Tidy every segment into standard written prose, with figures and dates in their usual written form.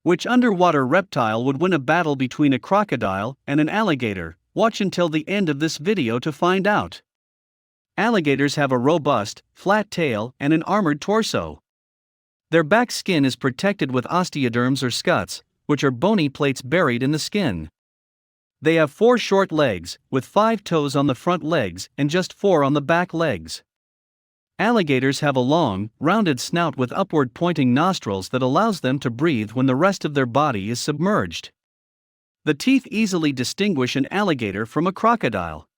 Which underwater reptile would win a battle between a crocodile and an alligator? Watch until the end of this video to find out. Alligators have a robust, flat tail and an armored torso. Their back skin is protected with osteoderms or scuts, which are bony plates buried in the skin. They have 4 short legs, with 5 toes on the front legs and just 4 on the back legs. Alligators have a long, rounded snout with upward pointing nostrils that allows them to breathe when the rest of their body is submerged. The teeth easily distinguish an alligator from a crocodile.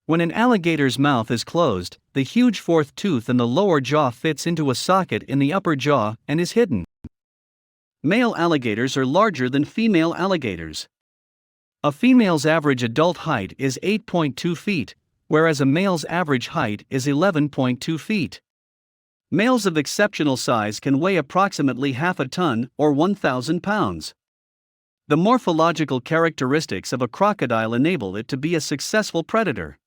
When an alligator's mouth is closed, the huge 4th tooth in the lower jaw fits into a socket in the upper jaw and is hidden. Male alligators are larger than female alligators. A female's average adult height is 8.2 feet, whereas a male's average height is 11.2 feet. Males of exceptional size can weigh approximately half a ton or 1,000 pounds. The morphological characteristics of a crocodile enable it to be a successful predator.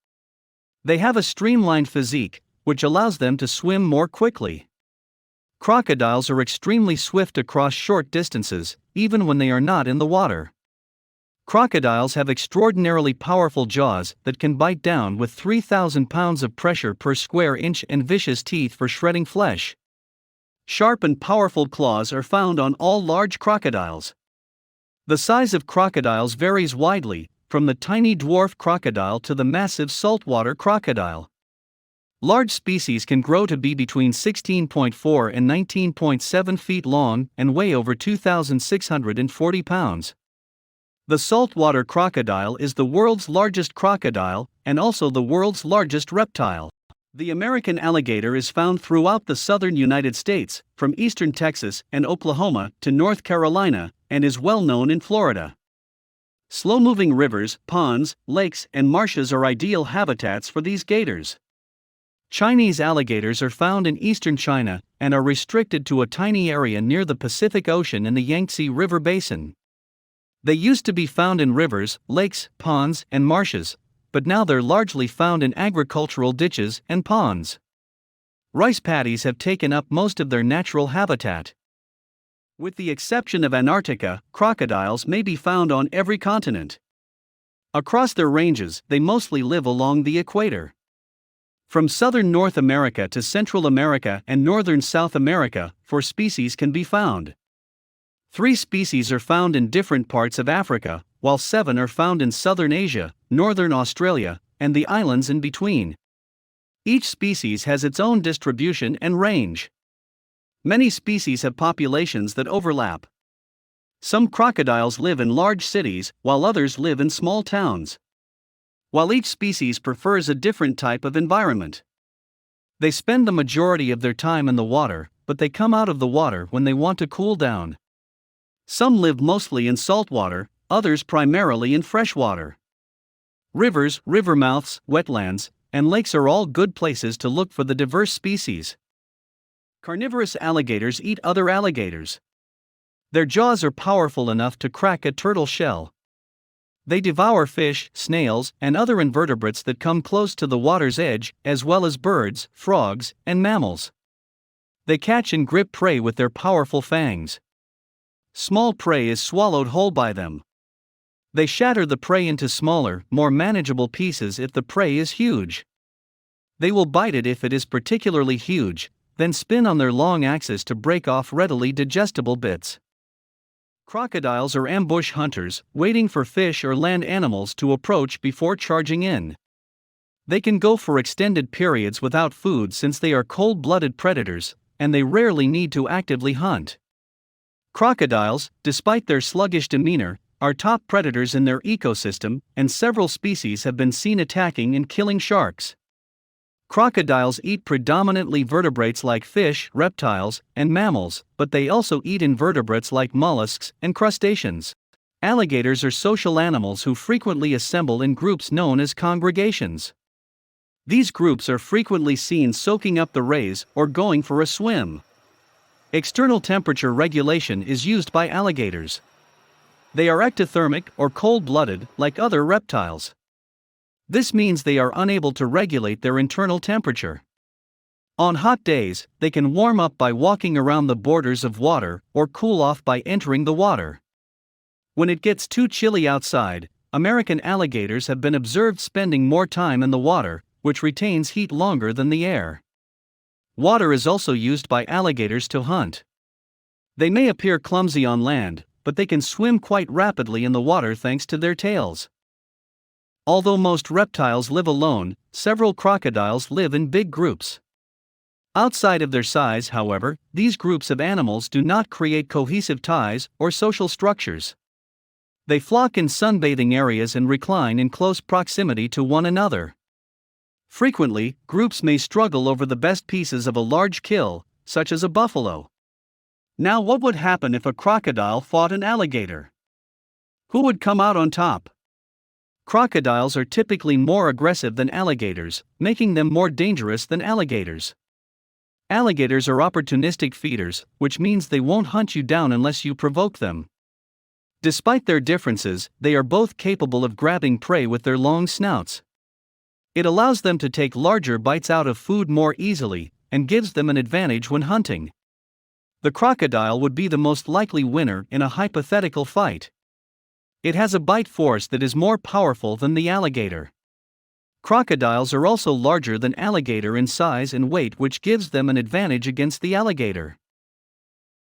They have a streamlined physique, which allows them to swim more quickly. Crocodiles are extremely swift across short distances, even when they are not in the water. Crocodiles have extraordinarily powerful jaws that can bite down with 3,000 pounds of pressure per square inch and vicious teeth for shredding flesh. Sharp and powerful claws are found on all large crocodiles. The size of crocodiles varies widely, from the tiny dwarf crocodile to the massive saltwater crocodile. Large species can grow to be between 16.4 and 19.7 feet long and weigh over 2,640 pounds. The saltwater crocodile is the world's largest crocodile and also the world's largest reptile. The American alligator is found throughout the southern United States, from eastern Texas and Oklahoma to North Carolina, and is well known in Florida. Slow-moving rivers, ponds, lakes, and marshes are ideal habitats for these gators. Chinese alligators are found in eastern China and are restricted to a tiny area near the Pacific Ocean in the Yangtze River Basin. They used to be found in rivers, lakes, ponds, and marshes, but now they're largely found in agricultural ditches and ponds. Rice paddies have taken up most of their natural habitat. With the exception of Antarctica, crocodiles may be found on every continent. Across their ranges, they mostly live along the equator. From southern North America to Central America and northern South America, 4 species can be found. 3 species are found in different parts of Africa, while 7 are found in southern Asia, northern Australia, and the islands in between. Each species has its own distribution and range. Many species have populations that overlap. Some crocodiles live in large cities, while others live in small towns. While each species prefers a different type of environment. They spend the majority of their time in the water, but they come out of the water when they want to cool down. Some live mostly in saltwater, others primarily in freshwater. Rivers, river mouths, wetlands, and lakes are all good places to look for the diverse species. Carnivorous alligators eat other alligators. Their jaws are powerful enough to crack a turtle shell. They devour fish, snails, and other invertebrates that come close to the water's edge, as well as birds, frogs, and mammals. They catch and grip prey with their powerful fangs. Small prey is swallowed whole by them. They shatter the prey into smaller, more manageable pieces if the prey is huge. They will bite it if it is particularly huge, then spin on their long axes to break off readily digestible bits. Crocodiles are ambush hunters, waiting for fish or land animals to approach before charging in. They can go for extended periods without food since they are cold-blooded predators, and they rarely need to actively hunt. Crocodiles, despite their sluggish demeanor, are top predators in their ecosystem, and several species have been seen attacking and killing sharks. Crocodiles eat predominantly vertebrates like fish, reptiles, and mammals, but they also eat invertebrates like mollusks and crustaceans. Alligators are social animals who frequently assemble in groups known as congregations. These groups are frequently seen soaking up the rays or going for a swim. External temperature regulation is used by alligators. They are ectothermic or cold-blooded, like other reptiles. This means they are unable to regulate their internal temperature. On hot days, they can warm up by walking around the borders of water or cool off by entering the water. When it gets too chilly outside, American alligators have been observed spending more time in the water, which retains heat longer than the air. Water is also used by alligators to hunt. They may appear clumsy on land, but they can swim quite rapidly in the water thanks to their tails. Although most reptiles live alone, several crocodiles live in big groups. Outside of their size, however, these groups of animals do not create cohesive ties or social structures. They flock in sunbathing areas and recline in close proximity to one another. Frequently, groups may struggle over the best pieces of a large kill, such as a buffalo. Now, what would happen if a crocodile fought an alligator? Who would come out on top? Crocodiles are typically more aggressive than alligators, making them more dangerous than alligators. Alligators are opportunistic feeders, which means they won't hunt you down unless you provoke them. Despite their differences, they are both capable of grabbing prey with their long snouts. It allows them to take larger bites out of food more easily, and gives them an advantage when hunting. The crocodile would be the most likely winner in a hypothetical fight. It has a bite force that is more powerful than the alligator. Crocodiles are also larger than alligator in size and weight, which gives them an advantage against the alligator.